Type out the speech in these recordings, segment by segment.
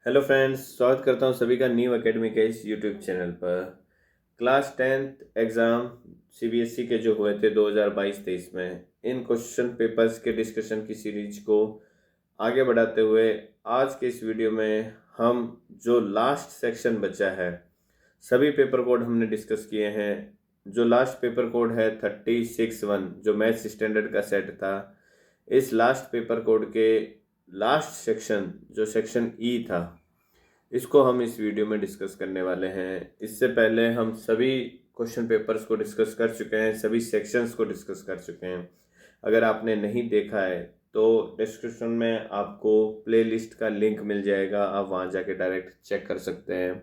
Hello friends, स्वागत करता हूं सभी का न्यू एकेडमी के इस यूट्यूब चैनल पर। क्लास 10th एग्ज़ाम सीबीएसई के जो हुए थे 2022-23 में, इन क्वेश्चन पेपर्स के डिस्कशन की सीरीज को आगे बढ़ाते हुए आज के इस वीडियो में हम जो लास्ट सेक्शन बचा है, सभी पेपर कोड हमने डिस्कस किए हैं। जो लास्ट पेपर कोड है 36(1) जो मैथ्स स्टैंडर्ड का सेट था, इस लास्ट पेपर कोड के लास्ट सेक्शन जो सेक्शन ई था, इसको हम इस वीडियो में डिस्कस करने वाले हैं। इससे पहले हम सभी क्वेश्चन पेपर्स को डिस्कस कर चुके हैं, सभी सेक्शंस को डिस्कस कर चुके हैं। अगर आपने नहीं देखा है तो डिस्क्रिप्शन में आपको प्लेलिस्ट का लिंक मिल जाएगा, आप वहां जाके डायरेक्ट चेक कर सकते हैं।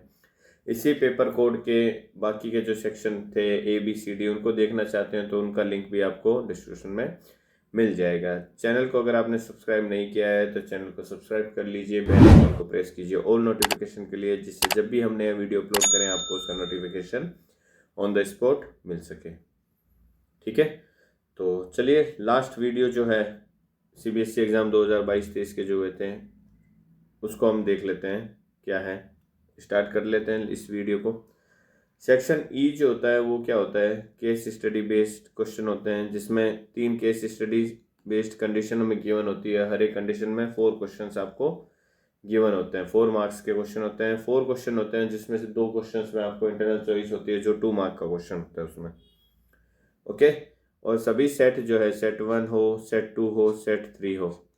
इसी पेपर कोड के बाकी के जो सेक्शन थे ABCD, उनको देखना चाहते हैं तो उनका लिंक भी आपको डिस्क्रिप्शन में मिल जाएगा। चैनल को अगर आपने सब्सक्राइब नहीं किया है तो चैनल को सब्सक्राइब कर लीजिए, बेल आइकन को प्रेस कीजिए ऑल नोटिफिकेशन के लिए, जिससे जब भी हम नया वीडियो अपलोड करें आपको उसका नोटिफिकेशन ऑन द स्पॉट मिल सके। ठीक है, तो चलिए लास्ट वीडियो जो है CBSE एग्ज़ाम 2022-23 के जो हुए थे उसको हम देख लेते हैं क्या है। स्टार्ट कर लेते हैं इस वीडियो को। सेक्शन ई जो होता है वो क्या होता है, केस स्टडी बेस्ड क्वेश्चन होते हैं, जिसमें 3 केस स्टडी बेस्ड कंडीशनों में गिवन होती है। हर एक कंडीशन में 4 क्वेश्चंस आपको गिवन होते हैं। 4 मार्क्स के क्वेश्चन होते हैं। 4 क्वेश्चन होते हैं जिसमें से 2 क्वेश्चंस में आपको इंटरनल चॉइस होती है जो 2 मार्क का क्वेश्चन होता है उसमें। ओके, और सभी सेट जो है, सेट 1 हो, सेट 2 हो, सेट 3 हो,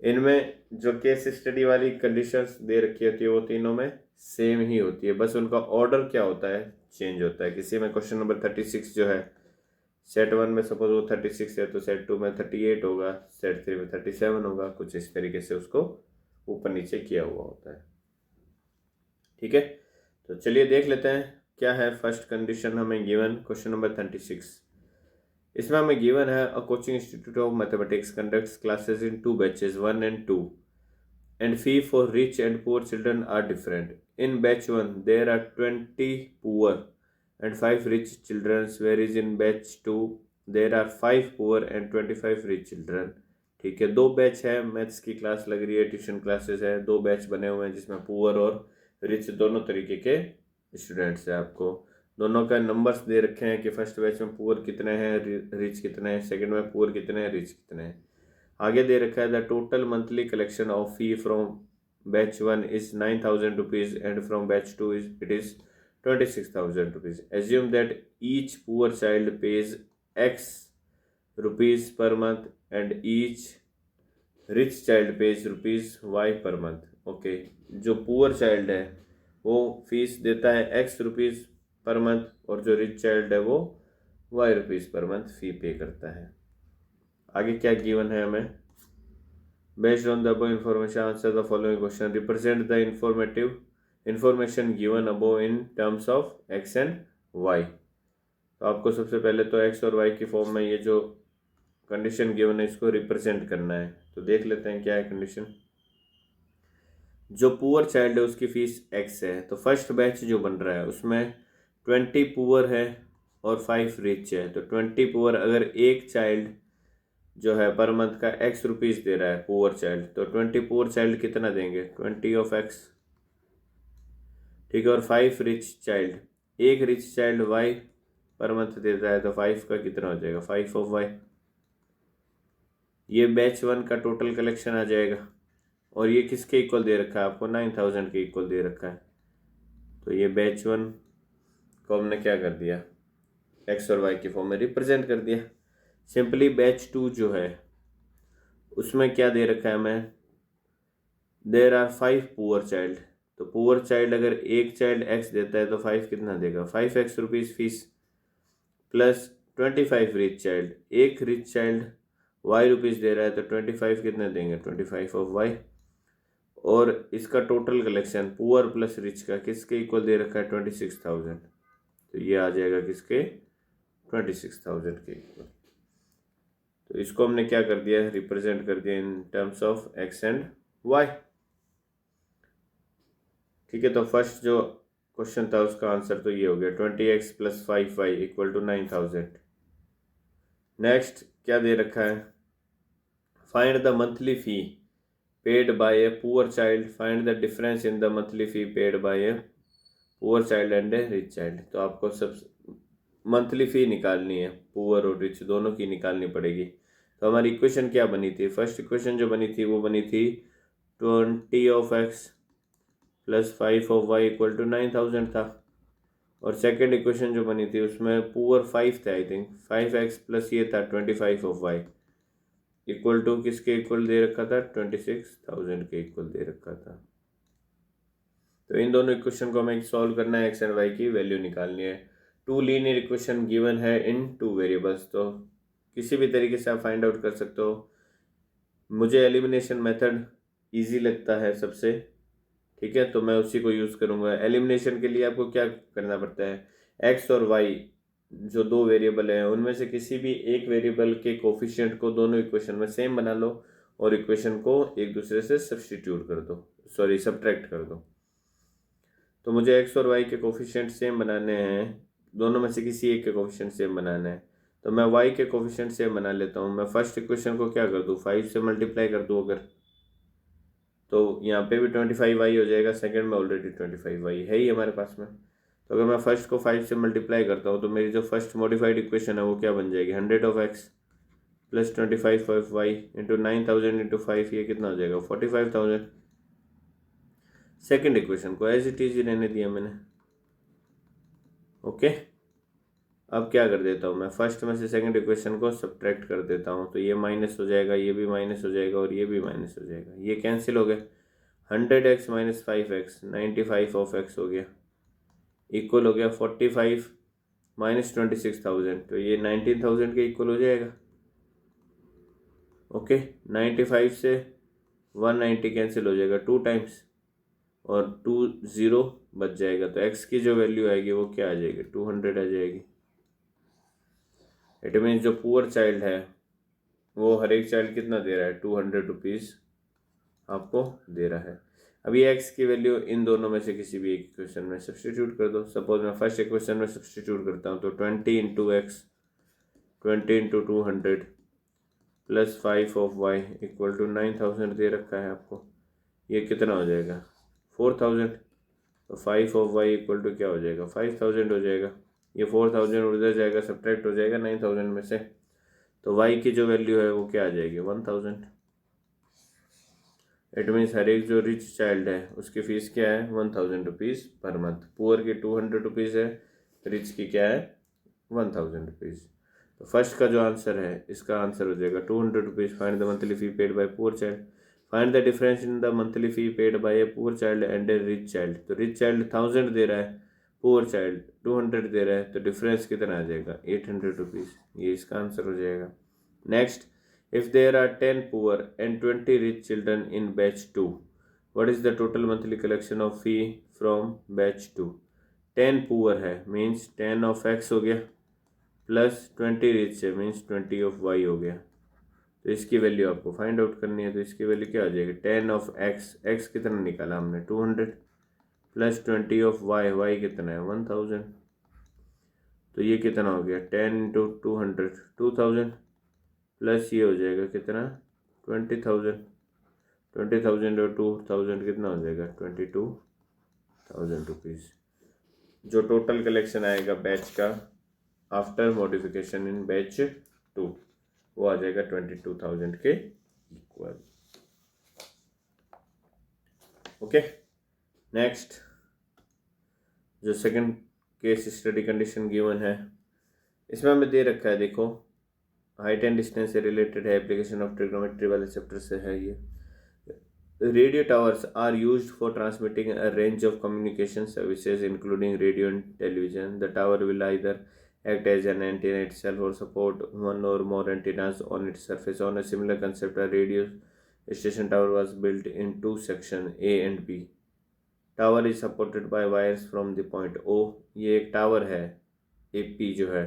इनमें जो केस स्टडी वाली कंडीशंस दे रखी होती है वो तीनों में सेम ही होती है, बस उनका ऑर्डर क्या होता है चेंज होता है। किसी में क्वेश्चन नंबर 36 जो है सेट 1 में सपोज वो 36 है तो सेट 2 में 38 होगा, सेट 3 में 37 होगा, कुछ इस तरीके से उसको ऊपर नीचे किया हुआ होता है। ठीक है, तो चलिए देख लेते हैं क्या है। फर्स्ट कंडीशन हमें गिवन क्वेश्चन नंबर 36, इसमें हमें गिवन है a coaching institute of mathematics conducts classes in 2 batches 1 and 2 and fee for rich and poor children are different. In batch 1 there are 20 poor and 5 rich children, whereas in batch 2 there are 5 poor and 25 rich children. ठीक है, 2 batch है, maths की class लग रही है, tuition classes है, 2 batch बने हुए हैं जिसमें पुअर और रिच दोनों तरीके के स्टूडेंट्स हैं। आपको दोनों का नंबर्स दे रखे हैं कि फर्स्ट बैच में पुअर कितने हैं, रिच कितने हैं, सेकंड में पुअर कितने हैं, रिच कितने हैं। आगे दे रखा है the total monthly collection of fee from batch 1 is 9,000 rupees and from batch 2 it is 26,000 rupees. Assume that each poor child page X rupees per month and each rich child page rupees Y per month. Okay, जो poor child है वो fees देता है X rupees per month और जो rich child है वो Y rupees per month फी पे करता है। आगे क्या गिवन है हमें, based on the above information answer the following question, represent the information given above in terms of X and Y। तो आपको सबसे पहले तो X और Y की फॉर्म में ये जो कंडीशन गिवन है इसको रिप्रेजेंट करना है। तो देख लेते हैं क्या है कंडीशन। जो पुअर चाइल्ड है उसकी फीस X है, तो फर्स्ट बैच जो बन रहा है उसमें 20 पुअर है और 5 रिच है। तो 20 पुअर, अगर एक चाइल्ड जो है पर मंथ का X रुपीज दे रहा है पुअर चाइल्ड, तो 20 पुअर चाइल्ड कितना देंगे, 20 ऑफ X। ठीक है, और 5 रिच चाइल्ड, एक rich child Y per month देता है तो 5 का कितना हो जाएगा, 5 ऑफ Y। ये बैच 1 का टोटल कलेक्शन आ जाएगा और ये किसके इक्वल दे रखा है आपको, 9,000 के इक्वल दे रखा है। तो ये बैच 1 को हमने क्या कर दिया, X और Y की फॉर्म में रिप्रेजेंट कर दिया। सिंपली बैच 2 जो है उसमें क्या दे रखा है हमें, देर आर 5 पुअर चाइल्ड। तो पुअर चाइल्ड अगर एक चाइल्ड X देता है तो 5 कितना देगा, 5X rupees fees plus 25 rich child, एक रिच चाइल्ड Y रुपीज दे रहा है तो 25 कितने देंगे, 25 ऑफ Y। और इसका total collection poor plus rich का किसके इक्वल दे रखा है, 26,000। तो ये आ जाएगा किसके, 26,000 के इक्वल। तो इसको हमने क्या कर दिया, रिप्रेजेंट कर दिया in terms of X and Y। ठीक है, तो फर्स्ट जो क्वेश्चन था उसका आंसर तो ये हो गया, 20X plus 5Y equal to 9,000। Next क्या दे रखा है, find the monthly fee paid by a poor child, find the difference in the monthly fee paid by a poor child and a rich child। तो आपको सब monthly fee निकालनी है, poor और रिच दोनों की निकालनी पड़ेगी। तो हमारी इक्वेशन क्या बनी थी? फर्स्ट इक्वेशन जो बनी थी वो बनी थी 20 of X plus 5 of Y equal to 9000 था। और सेकेंड इक्वेशन जो बनी थी उसमें पुअर 5 थे, आई थिंक 5x प्लस ये था 25 ऑफ वाई इक्वल टू किसके इक्वल दे रखा था? 26,000 के इक्वल दे रखा था। तो इन दोनों इक्वेशन को हमें सॉल्व करना है, एक्स एंड वाई की वैल्यू निकालनी है। टू लीनियर इक्वेशन गिवन है इन टू वेरिएबल्स, तो किसी भी तरीके से आप फाइंड आउट कर सकते हो। मुझे एलिमिनेशन मेथड इजी लगता है सबसे, ठीक है, तो मैं उसी को यूज़ करूँगा। एलिमिनेशन के लिए आपको क्या करना पड़ता है? एक्स और वाई जो दो वेरिएबल हैं उनमें से किसी भी एक वेरिएबल के कोफिशिएंट को दोनों इक्वेशन में सेम बना लो और इक्वेशन को एक दूसरे से सब्सटीट्यूट कर दो, सॉरी सब्ट्रैक्ट कर दो। तो मुझे एक्स और वाई के कोफिशिएंट सेम बनाने हैं, दोनों में से किसी एक के कोफिशिएंट सेम बनाना है। तो मैं वाई के कोफिशिएंट सेम बना लेता हूँ। मैं फर्स्ट इक्वेशन को क्या कर दूँ? 5 से मल्टीप्लाई कर दूँ अगर, तो यहाँ पे भी 25y हो जाएगा। सेकंड में ऑलरेडी 25y है ही हमारे पास में। तो अगर मैं फर्स्ट को 5 से मल्टीप्लाई करता हूँ तो मेरी जो फर्स्ट मॉडिफाइड इक्वेशन है वो क्या बन जाएगी? 100 of X plus 25 of Y into 9000 into 5, ये कितना हो जाएगा? 45,000। सेकेंड इक्वेशन को एज इट इज ही रहने दिया मैंने। ओके, अब क्या कर देता हूँ मैं? फर्स्ट में से सेकंड इक्वेशन को सब्ट्रैक्ट कर देता हूँ, तो ये माइनस हो जाएगा, ये भी माइनस हो जाएगा और ये भी माइनस हो जाएगा, ये कैंसिल हो गए। 100x minus 5x 95 of x हो गया, इक्वल हो गया 45 माइनस 26,000, तो ये 19,000 के इक्वल हो जाएगा। ओके, 95 से 190 कैंसिल हो जाएगा 2 टाइम्स और 2 0 बच जाएगा। तो x की जो वैल्यू आएगी वो क्या आ जाएगी? 200 आ जाएगी। इट मीन्स जो पुअर चाइल्ड है वो हर एक चाइल्ड कितना दे रहा है? 200 रुपीज़ आपको दे रहा है। अब ये x की वैल्यू इन दोनों में से किसी भी एक इक्वेशन में सब्सटीट्यूट कर दो। सपोज मैं फर्स्ट इक्वेशन में सब्सटीट्यूट करता हूँ, तो 20 into X 20 into 200 plus 5 of Y equal to 9000 दे रखा है आपको। ये कितना हो जाएगा? 4000। तो 5 ऑफ वाई इक्वल टू क्या हो जाएगा? 5000 हो जाएगा। ये 4000 उधर जाएगा, सब्ट्रैक्ट हो जाएगा 9000 में से, तो वाई की जो वैल्यू है वो क्या आ जाएगी? 1000। इट मीन्स हर एक जो रिच चाइल्ड है उसकी फ़ीस क्या है? 1000 रुपीज़ पर मंथ। पुअर की 200 रुपीज़ है, रिच की क्या है? 1000 रुपीज़। तो फर्स्ट का जो आंसर है इसका आंसर हो जाएगा 200 rupees. Find the monthly fee paid by poor child. Find the difference in the monthly fee paid by a poor child and A rich child. तो रिच चाइल्ड 1000 दे रहा है, पुअर चाइल्ड 200 दे रहा है, तो डिफरेंस कितना आ जाएगा? 800 रुपीज़। ये इसका आंसर हो जाएगा। Next, if there are 10 poor and 20 rich children in batch 2, what is the total monthly collection of fee from batch 2? 10 poor है मीन्स 10 ऑफ x हो गया, प्लस 20 रिच है मीन्स 20 ऑफ y हो गया। तो इसकी वैल्यू आपको फाइंड आउट करनी है। तो इसकी वैल्यू क्या आ जाएगी? 10 ऑफ x, x कितना निकाला हमने? 200 प्लस 20 ऑफ y, y कितना है? 1000। तो ये कितना हो गया? 10 इंटू 200 2000 प्लस ये हो जाएगा कितना? 20,000। 20,000 और 2,000 कितना हो जाएगा? 22,000 रुपीज़। जो टोटल कलेक्शन आएगा बैच का आफ्टर मॉडिफिकेशन इन बैच 2 वो आ जाएगा 22,000 के इक्वल। ओके, नेक्स्ट जो second case study condition given है इसमें हमें दे रखा है, देखो हाइट एंड डिस्टेंस से रिलेटेड है, एप्लीकेशन ऑफ ट्रिग्नोमेट्री वाले चैप्टर से है ये। Radio towers are used for transmitting a range of communication services including radio and television. The tower will either act as an antenna itself or support one or more antennas on its surface. On a similar concept, a radio station tower was built in two sections, A and B. Tower is supported by wires from the point O. ये एक tower है AP जो है,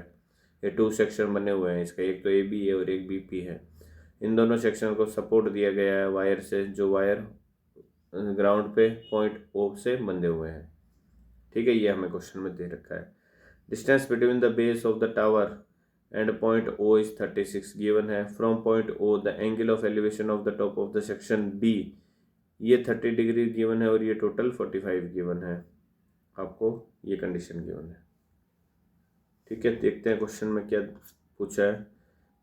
ये 2 section बने हुए हैं इसका, एक तो AB है और एक BP है। इन दोनों सेक्शन को सपोर्ट दिया गया है वायर से, जो वायर ग्राउंड पे पॉइंट O से बंधे हुए हैं। ठीक है, ये हमें क्वेश्चन में दे रखा है। Distance between the base of the tower and point O is 36 given है। From point O, the angle of elevation of the top of the section B ये 30 डिग्री गिवन है और ये टोटल 45 गिवन है, आपको ये कंडीशन गिवन है। ठीक है, देखते हैं क्वेश्चन में क्या पूछा है।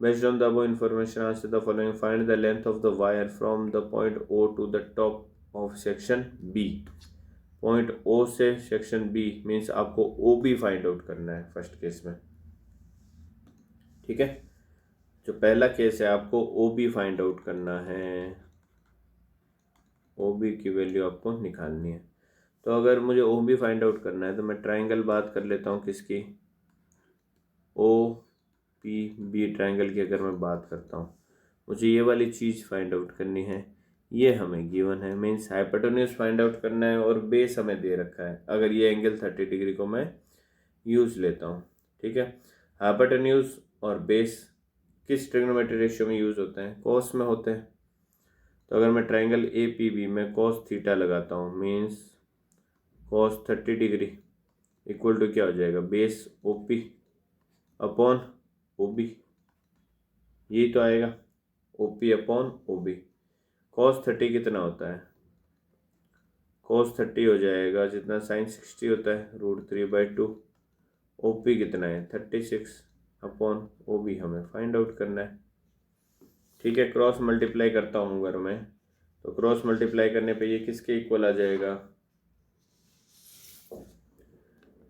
Based on the above information answer the following, find the length of the wire from the point O to the top of section B. Point O से सेक्शन बी मीन्स आपको ओ बी फाइंड आउट करना है first case में। ठीक है, जो पहला case है आपको ओ बी फाइंड आउट करना है, ओ बी की वैल्यू आपको निकालनी है। तो अगर मुझे ओ बी फाइंड आउट करना है तो मैं ट्राइंगल बात कर लेता हूँ किसकी, ओ पी बी ट्राइंगल की अगर मैं बात करता हूँ, मुझे ये वाली चीज़ फाइंड आउट करनी है, ये हमें गिवन है, मीन्स हाइपोटेन्यूज फाइंड आउट करना है और बेस हमें दे रखा है। अगर ये एंगल 30 डिग्री को मैं यूज़ लेता हूँ, ठीक है, हाइपोटेन्यूज और बेस किस ट्रिग्नोमेट्री रेशियो में यूज़ होते हैं, कॉस में होते हैं। तो अगर मैं ट्राइंगल ए पी बी में कॉस थीटा लगाता हूँ, means cos 30 degree equal to क्या हो जाएगा, base O P upon O B, यही तो आएगा, O P upon O B. Cos 30 कितना होता है, कॉस 30 हो जाएगा जितना साइन 60 होता है √3/2। ओ पी कितना है 36 अपॉन ओ बी हमें फाइंड आउट करना है। ठीक है, क्रॉस मल्टीप्लाई करता हूँ अगर मैं, तो क्रॉस मल्टीप्लाई करने पे ये किसके इक्वल आ जाएगा,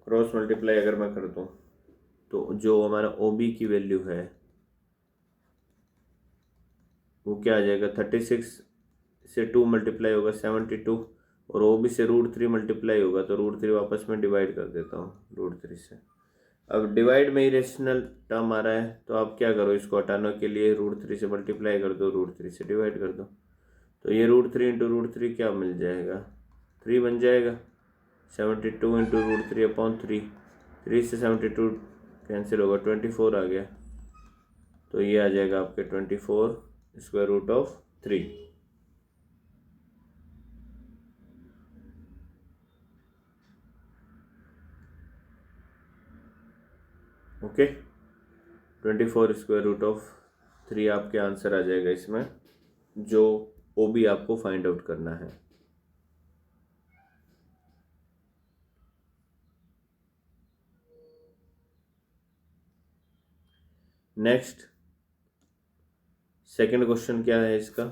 क्रॉस मल्टीप्लाई अगर मैं कर दूँ तो जो हमारा ओ बी की वैल्यू है वो क्या आ जाएगा, 36 से 2 मल्टीप्लाई होगा 72, और ओ बी से √3 मल्टीप्लाई होगा तो √3 वापस में डिवाइड कर देता हूँ √3 से। अब डिवाइड में इरेशनल टर्म आ रहा है तो आप क्या करो, इसको हटाने के लिए √3 से मल्टीप्लाई कर दो, √3 से डिवाइड कर दो, तो ये √3 इंटू √3 क्या मिल जाएगा, 3 बन जाएगा। 72 इंटू √3 अपॉन 3, 3 से 72 कैंसिल होगा, 24 आ गया, तो ये आ जाएगा आपके 24 square root of 3। Okay, 24 square root of 3 आपके आंसर आ जाएगा इसमें, जो ओ बी आपको फाइंड आउट करना है। नेक्स्ट सेकंड क्वेश्चन क्या है इसका,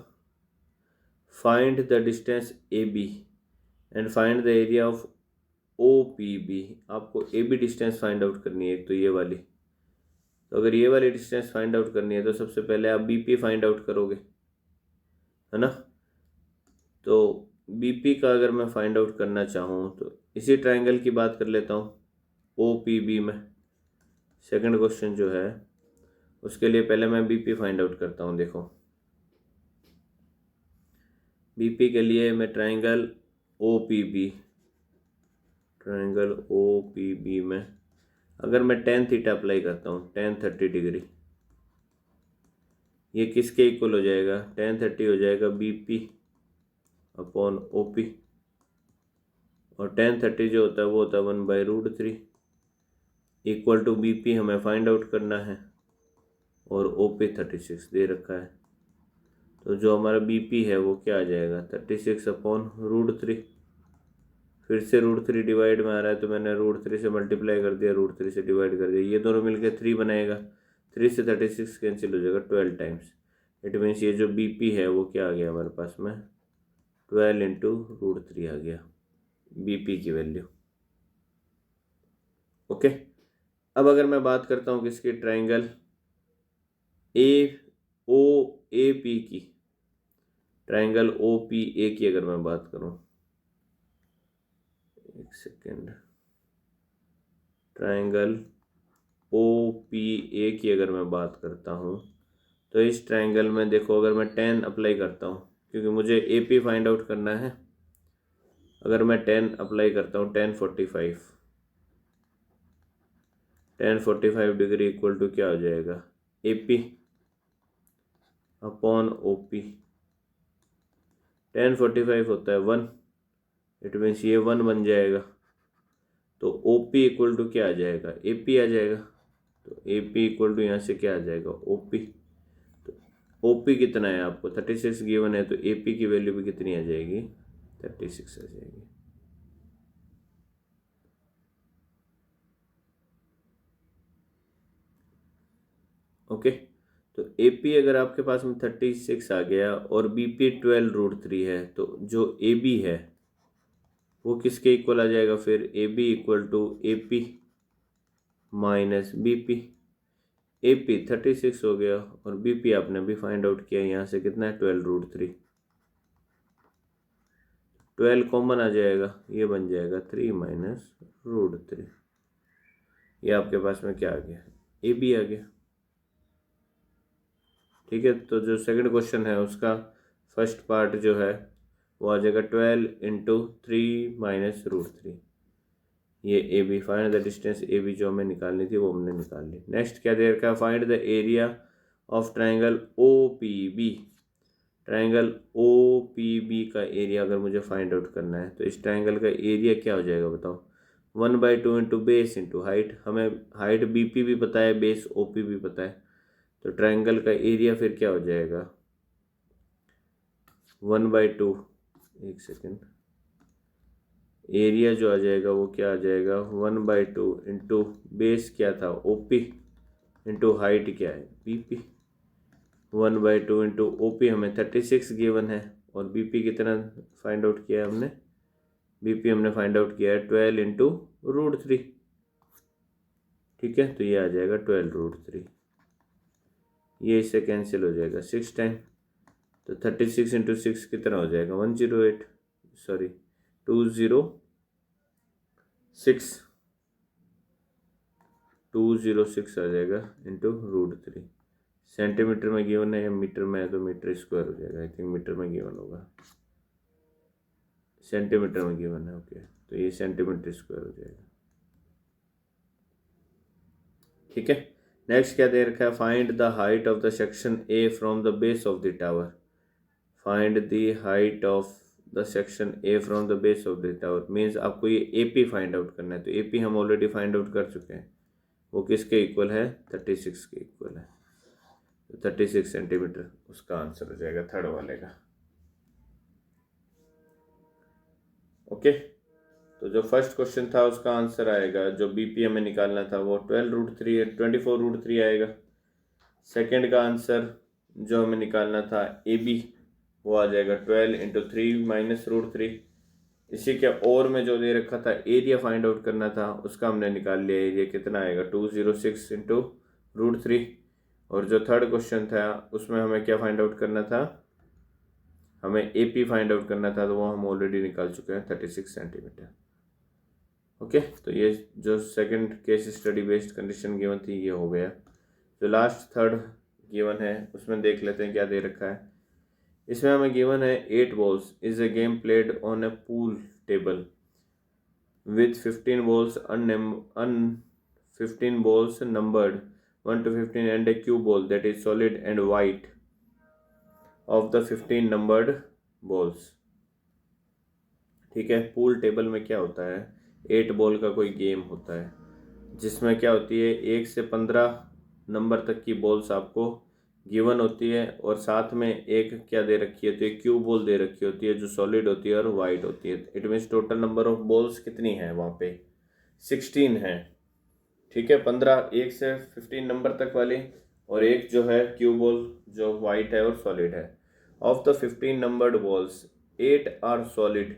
find the distance A B and find the area of O P B. आपको A B distance find out करनी है, एक तो ये वाली, तो अगर ये वाली डिस्टेंस फाइंड आउट करनी है तो सबसे पहले आप बी पी फाइंड आउट करोगे, है ना। तो बी पी का अगर मैं फाइंड आउट करना चाहूँ तो इसी ट्राइंगल की बात कर लेता हूँ, ओ पी बी में सेकंड क्वेश्चन जो है उसके लिए पहले मैं बी पी फाइंड आउट करता हूँ। देखो बीपी के लिए मैं triangle O P B, triangle O P B में अगर मैं tan थीटा अप्लाई करता हूँ, tan 30 डिग्री, ये किसके इक्वल हो जाएगा, tan 30 हो जाएगा B P upon O P, और tan 30 जो होता है वो होता है 1/√3 इक्वल टू बी पी हमें फाइंड आउट करना है और ओ पी 36 दे रखा है। तो जो हमारा बी पी है वो क्या आ जाएगा, 36 अपॉन √3, फिर से √3 डिवाइड में आ रहा है तो मैंने √3 से मल्टीप्लाई कर दिया, √3 से डिवाइड कर दिया, ये दोनों मिलकर 3 बनाएगा, 3 से 36 कैंसिल हो जाएगा 12 टाइम्स। इट मीन्स ये जो बी पी है वो क्या आ गया हमारे पास में, 12 इंटू √3 आ गया बी पी की वैल्यू। ओके, अब अगर मैं बात करता हूँ किसकी, triangle A O A P की, ट्राइंगल ओ पी ए की अगर मैं बात करूँ, एक second, triangle O P A की अगर मैं बात करता हूँ तो इस ट्राइंगल में देखो अगर मैं tan अप्लाई करता हूँ, क्योंकि मुझे ए पी फाइंड आउट करना है, अगर मैं tan अप्लाई करता हूँ tan 45 डिग्री इक्वल टू क्या हो जाएगा, A P upon O P, tan 45 होता है 1, इट मीन्स ये 1 बन जाएगा, तो ओ पी इक्वल टू क्या आ जाएगा, ए पी आ जाएगा, तो ए पी इक्वल टू यहाँ से क्या आ जाएगा, ओ पी, तो ओपी कितना है आपको 36 गिवन है, तो एपी की वैल्यू भी कितनी आ जाएगी 36 आ जाएगी। ओके, तो एपी अगर आपके पास में 36 आ गया और बीपी 12√3 है, तो जो एबी है वो किसके इक्वल आ जाएगा फिर, AB equal to AP minus BP. AP 36 हो गया और बीपी आपने भी फाइंड आउट किया, यहाँ से कितना है 12√3, 12 कॉमन आ जाएगा, ये बन जाएगा 3 माइनस √3। ये आपके पास में क्या आ गया, ए बी आ गया। ठीक है, तो जो सेकंड क्वेश्चन है उसका फर्स्ट पार्ट जो है वो आ जाएगा 12 इंटू 3 माइनस √3। ये A B, find the distance A B जो हमें निकालनी थी वो हमने निकाल ली। नेक्स्ट क्या दे रखा है, find the area of triangle O P B. Triangle O P B का एरिया अगर मुझे फाइंड आउट करना है तो इस ट्राइंगल का एरिया क्या हो जाएगा बताओ, 1/2 इंटू बेस इंटू हाइट। हमें हाइट बी पी भी पता है, बेस ओ पी भी पता है, तो ट्राइंगल का एरिया फिर क्या हो जाएगा 1/2, एक सेकेंड, एरिया जो आ जाएगा वो क्या आ जाएगा 1/2 इंटू बेस क्या था ओ पी इंटू हाइट क्या है B P. 1/2 into O P हमें 36 गिवन है और बी पी कितना फाइंड आउट किया है हमने, बी पी हमने फाइंड आउट किया है 12 इंटू √3। ठीक है, तो ये आ जाएगा 12√3, ये इससे कैंसिल हो जाएगा 6 टाइम, तो 36 इंटू 6 कितना हो जाएगा 108, सॉरी 206 आ जाएगा इंटू √3। सेंटीमीटर में गिवन है या मीटर में है तो मीटर स्क्वायर हो जाएगा, आई थिंक मीटर में गिवन होगा, सेंटीमीटर में गिवन है। ओके, तो ये सेंटीमीटर स्क्वायर हो जाएगा। ठीक है, नेक्स्ट क्या दे रखा है, find the height of the section A from the base of the tower. Find the height of the section A from the base of the tower means आपको ये ए पी फाइंड आउट करना है, तो A P हम already find out कर चुके हैं, वो किसके इक्वल है 36 के इक्वल है, तो 36 सेंटीमीटर उसका आंसर हो जाएगा थर्ड वाले का। ओके, तो जो फर्स्ट क्वेश्चन था उसका आंसर आएगा, जो बीपी हमें निकालना था वो 24√3 आएगा। सेकंड का आंसर जो हमें निकालना था ए बी वो आ जाएगा 12 इंटू 3 माइनस √3। इसी के और में जो दे रखा था एरिया फाइंड आउट करना था उसका हमने निकाल लिया, एरिया कितना आएगा 206 इंटू √3। और जो थर्ड क्वेश्चन था उसमें हमें क्या फाइंड आउट करना था, हमें ए पी फाइंड आउट करना था, तो वो हम ऑलरेडी निकाल चुके हैं 36 सेंटीमीटर। ओके, तो ये जो second case study based condition given थी ये हो गया। जो लास्ट थर्ड गिवन है उसमें देख लेते हैं क्या दे रखा है। इसमें हमें गिवन है 8 balls is a game played on A pool table with 15 balls 15 balls numbered 1 to 15 and a cue ball that is solid and white of the 15 numbered balls। ठीक है, पूल टेबल में क्या होता है, 8 बॉल का कोई game होता है जिसमें क्या होती है 1 से 15 नंबर तक की बॉल्स आपको गिवन होती है और साथ में एक क्या दे रखी होती है, क्यू बॉल दे रखी होती है जो सॉलिड होती है और वाइट होती है। It means total number of balls कितनी है वहाँ पे 16 है। ठीक है, 15 1 से 15 नंबर तक वाली और एक जो है क्यू बॉल जो वाइट है और सॉलिड है। Of the 15 numbered balls 8 are solid.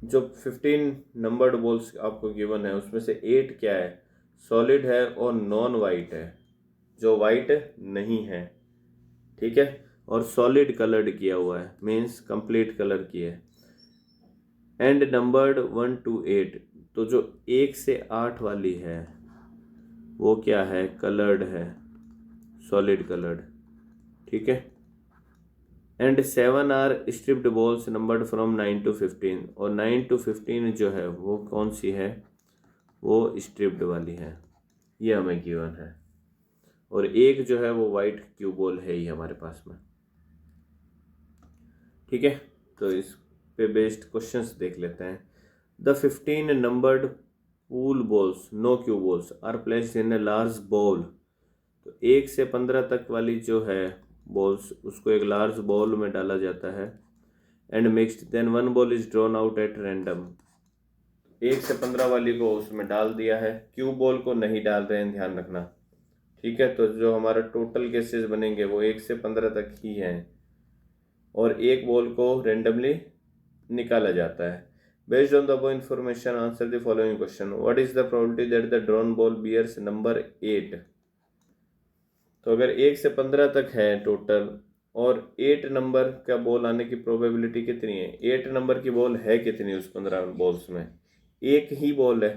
जो 15 नंबर्ड बॉल्स आपको गिवन है उसमें से 8 क्या है सॉलिड है और नॉन वाइट है, जो वाइट नहीं है। ठीक है, और सॉलिड कलर्ड किया हुआ है मीन्स कंप्लीट कलर की है। एंड नंबर्ड 1 to 8, तो जो 1 से 8 वाली है वो क्या है कलर्ड है, सॉलिड कलर्ड। ठीक है, and 7 are striped balls numbered from 9 to 15, और 9 to 15 जो है वो कौन सी है, वो स्ट्रिप्ड वाली है, ये हमें गिवन है। और एक जो है वो वाइट क्यू बॉल है ही हमारे पास में। ठीक है, तो इस पे बेस्ड क्वेश्चंस देख लेते हैं। The 15 numbered pool balls no cue balls are placed in a large ball. तो 1 से 15 तक वाली जो है बॉल्स, उसको एक लार्ज बॉल में डाला जाता है and mixed, then one ball is drawn out at random. 1 से 15 वाली को उसमें डाल दिया है, क्यू बॉल को नहीं डाल रहे हैं, ध्यान रखना, ठीक है। तो जो हमारा टोटल केसेस बनेंगे वो 1 से 15 तक ही हैं, और एक बॉल को रेंडमली निकाला जाता है। Based on the above information answer the following question. What is the probability that the drawn ball bears number 8? तो अगर 1 से 15 तक है टोटल और 8 नंबर का बॉल आने की प्रोबेबिलिटी कितनी है? 8 नंबर की बॉल है कितनी उस 15 बॉल्स में? एक ही बॉल है।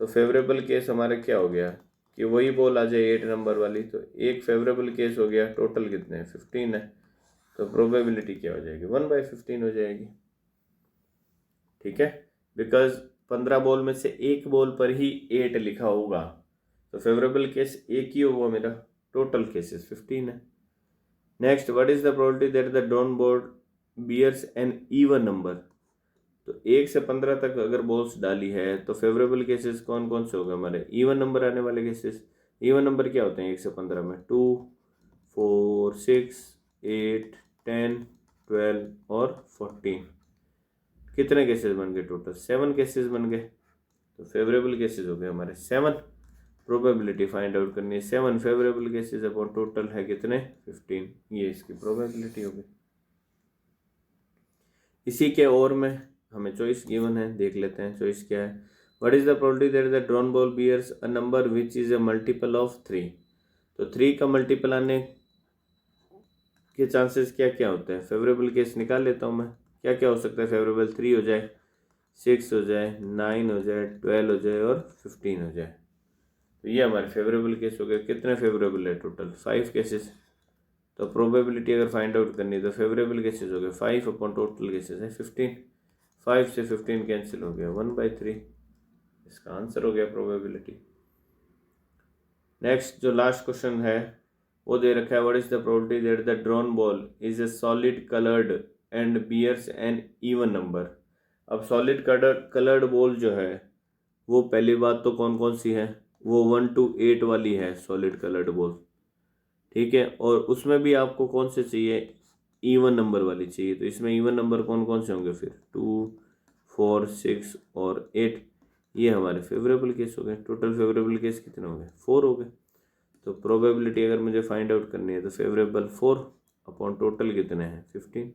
तो फेवरेबल केस हमारा क्या हो गया कि वही बॉल आ जाए 8 नंबर वाली, तो एक फेवरेबल केस हो गया। टोटल कितने हैं? 15 है। तो प्रोबेबिलिटी क्या हो जाएगी? 1/15 हो जाएगी, ठीक है। बिकॉज 15 बॉल में से एक बॉल पर ही 8 लिखा होगा, तो फेवरेबल केस एक ही होगा मेरा। टोटल केसेस 15 है। Next, what is the probability that the drawn ball bears an even number? तो 1 से 15 तक अगर बॉल्स डाली है तो फेवरेबल केसेस कौन कौन से हो गए हमारे? इवन नंबर आने वाले केसेस। इवन नंबर क्या होते हैं 1 से 15 में? 2, 4, 6, 8, 10, 12 और 14। कितने केसेस बन गए टोटल? 7 केसेस बन गए। तो फेवरेबल केसेस हो गए हमारे 7। प्रोबेबिलिटी फाइंड आउट करनी है। 7 फेवरेबल केसेस अपॉन टोटल है कितने? 15। ये इसकी प्रोबेबिलिटी हो गई। इसी के और में हमें चॉइस गिवन है, देख लेते हैं चॉइस क्या है। What is the probability that the drawn ball bears a number which is a multiple of 3? तो 3 का मल्टीपल आने के चांसेस क्या क्या होते हैं? फेवरेबल केस निकाल लेता हूँ मैं। क्या क्या हो सकता है फेवरेबल? 3 हो जाए, 6 हो जाए, 9 हो जाए, 12 हो जाए और 15 हो जाए। तो ये हमारे फेवरेबल केस हो गए। कितने फेवरेबल है टोटल? 5 केसेस। तो प्रोबेबिलिटी अगर फाइंड आउट करनी है तो फेवरेबल केसेस हो गए 5 अपॉन टोटल केसेस है 15। 5 से 15 कैंसिल हो गया, 1/3। इसका आंसर हो गया प्रोबेबिलिटी। नेक्स्ट जो लास्ट क्वेश्चन है वो दे रखा है, what is the probability that the drawn ball is a solid coloured and bears an even number? अब सॉलिड कलर्ड बॉल जो है वो पहली बात तो कौन कौन सी है? वो 1 to 8 वाली है सॉलिड कलर्ड बॉल, ठीक है। और उसमें भी आपको कौन से चाहिए? इवन नंबर वाली चाहिए। तो इसमें इवन नंबर कौन कौन से होंगे फिर? 2, 4, 6 और 8। ये हमारे फेवरेबल केस हो गए। टोटल फेवरेबल केस कितने हो गए? 4 हो गए। तो प्रोबेबिलिटी अगर मुझे फाइंड आउट करनी है तो फेवरेबल 4 अपॉन टोटल कितने हैं? 15।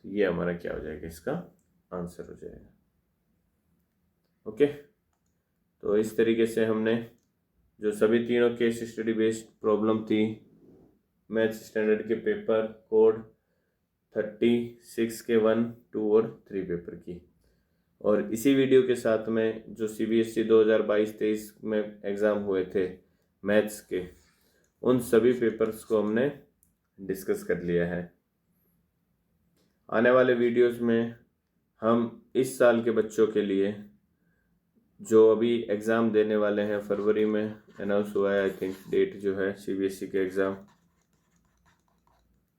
तो ये हमारा क्या हो जाएगा? इसका आंसर हो जाएगा। ओके, तो इस तरीके से हमने जो सभी तीनों केस स्टडी बेस्ड प्रॉब्लम थी मैथ स्टैंडर्ड के पेपर कोड 36 के 1, 2 और 3 पेपर की, और इसी वीडियो के साथ में जो CBSE 2022-23 में एग्ज़ाम हुए थे मैथ्स के, उन सभी पेपर्स को हमने डिस्कस कर लिया है। आने वाले वीडियोस में हम इस साल के बच्चों के लिए जो अभी एग्ज़ाम देने वाले हैं, फरवरी में अनाउंस हुआ है आई थिंक डेट जो है CBSE के एग्ज़ाम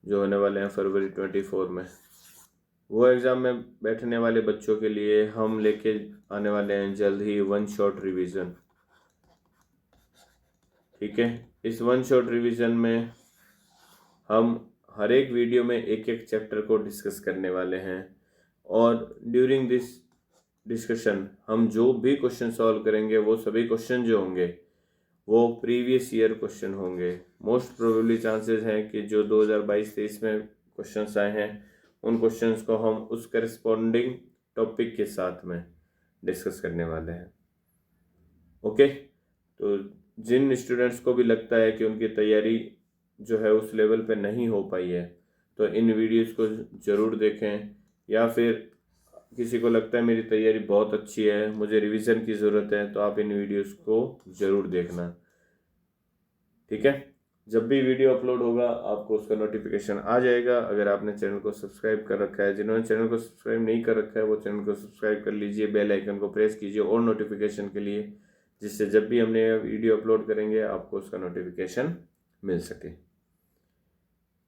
जो होने वाले हैं फरवरी 24 में, वो एग्ज़ाम में बैठने वाले बच्चों के लिए हम लेके आने वाले हैं जल्द ही 1 शॉट रिवीजन, ठीक है। इस 1 शॉट रिवीजन में हम हर एक वीडियो में एक एक चैप्टर को डिस्कस करने वाले हैं, और ड्यूरिंग दिस डिस्कशन हम जो भी क्वेश्चन सॉल्व करेंगे वो सभी क्वेश्चन जो होंगे वो प्रीवियस ईयर क्वेश्चन होंगे। मोस्ट प्रोबेबली चांसेस हैं कि जो 2022-23 में क्वेश्चंस आए हैं उन क्वेश्चंस को हम उस करस्पॉन्डिंग टॉपिक के साथ में डिस्कस करने वाले हैं। ओके, तो जिन स्टूडेंट्स को भी लगता है कि उनकी तैयारी जो है उस लेवल पे नहीं हो पाई है तो इन वीडियोस को ज़रूर देखें, या फिर किसी को लगता है मेरी तैयारी बहुत अच्छी है, मुझे रिवीजन की ज़रूरत है, तो आप इन वीडियोस को ज़रूर देखना, ठीक है। जब भी वीडियो अपलोड होगा आपको उसका नोटिफिकेशन आ जाएगा। अगर आपने चैनल को सब्सक्राइब कर रखा है, जिन्होंने चैनल को सब्सक्राइब नहीं कर रखा है वो चैनल को सब्सक्राइब कर लीजिए, बेल आइकन को प्रेस कीजिए और नोटिफिकेशन के लिए, जिससे जब भी हमने वीडियो अपलोड करेंगे आपको उसका नोटिफिकेशन मिल सके।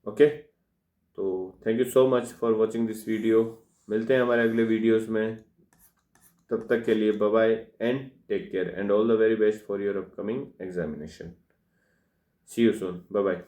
ओके, तो thank you so much for watching this video. मिलते हैं हमारे अगले वीडियोज़ में। तब तक के लिए bye bye and take care and all the very best for your upcoming examination. See you soon, bye bye.